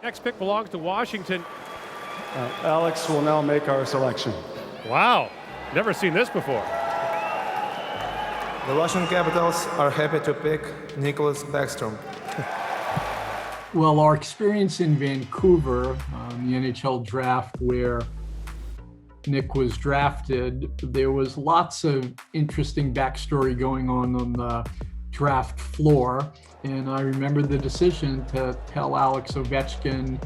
Next pick belongs to Washington. Alex will now make our selection. Wow, never seen this before. The Washington Capitals are happy to pick Nicklas Backstrom. Well, our experience in Vancouver, the NHL draft where Nick was drafted, there was lots of interesting backstory going on the draft floor. And I remember the decision to tell Alex Ovechkin,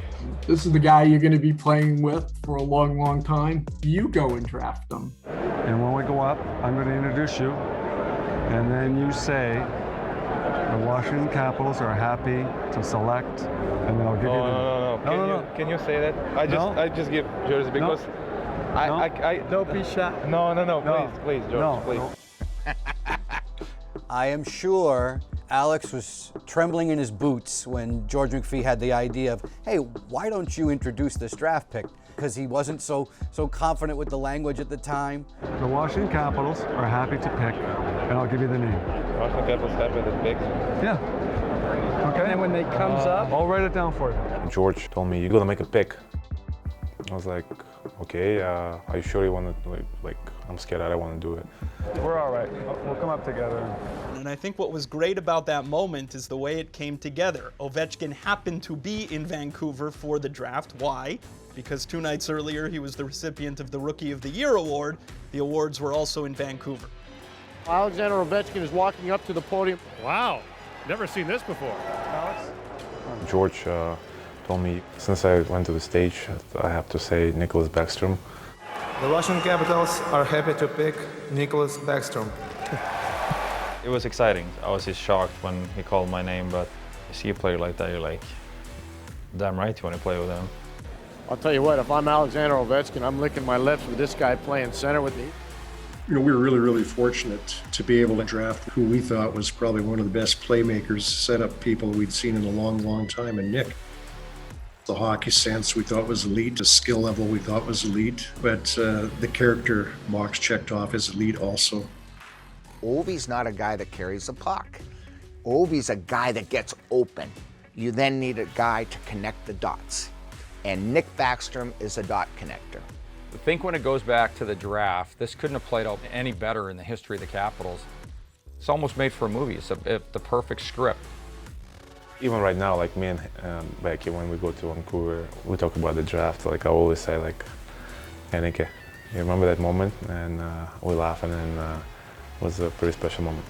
this is the guy you're going to be playing with for a long, long time. You go and draft him. And when we go up, I'm going to introduce you. And then you say, the Washington Capitals are happy to select, and then I'll give you the... No. Can you say that? I just give jersey because Don't be shy. No. Please, George, please. I am sure Alex was trembling in his boots when George McPhee had the idea of, hey, why don't you introduce this draft pick? Because he wasn't so confident with the language at the time. The Washington Capitals are happy to pick, and I'll give you the name. Washington Capitals happy to pick. Yeah. Okay. And when it comes up, I'll write it down for you. George told me, you're gonna make a pick. I was like, okay, are you sure you want to, like, I'm scared I don't want to do it. We're all right. We'll come up together. And I think what was great about that moment is the way it came together. Ovechkin happened to be in Vancouver for the draft. Why? Because 2 nights earlier he was the recipient of the Rookie of the Year award. The awards were also in Vancouver. Alexander Ovechkin is walking up to the podium. Wow, never seen this before. Alex? George told me, since I went to the stage, I have to say Nicklas Backstrom. The Washington Capitals are happy to pick Nicklas Backstrom. It was exciting. I was just shocked when he called my name, but you see a player like that, you're like, damn right you want to play with him. I'll tell you what, if I'm Alexander Ovechkin, I'm licking my lips with this guy playing center with me. You know, we were really, really fortunate to be able to draft who we thought was probably one of the best playmakers, set-up people we'd seen in a long, long time in Nick. The hockey sense we thought was elite, the skill level we thought was elite, but the character box checked off as elite also. Ovi's not a guy that carries a puck. Ovi's a guy that gets open. You then need a guy to connect the dots. And Nick Backstrom is a dot connector. I think when it goes back to the draft, this couldn't have played out any better in the history of the Capitals. It's almost made for a movie. It's the perfect script. Even right now, like me and Becky, when we go to Vancouver, we talk about the draft. Like I always say, like, hey Nicky, you remember that moment? And we laugh, and then it was a pretty special moment.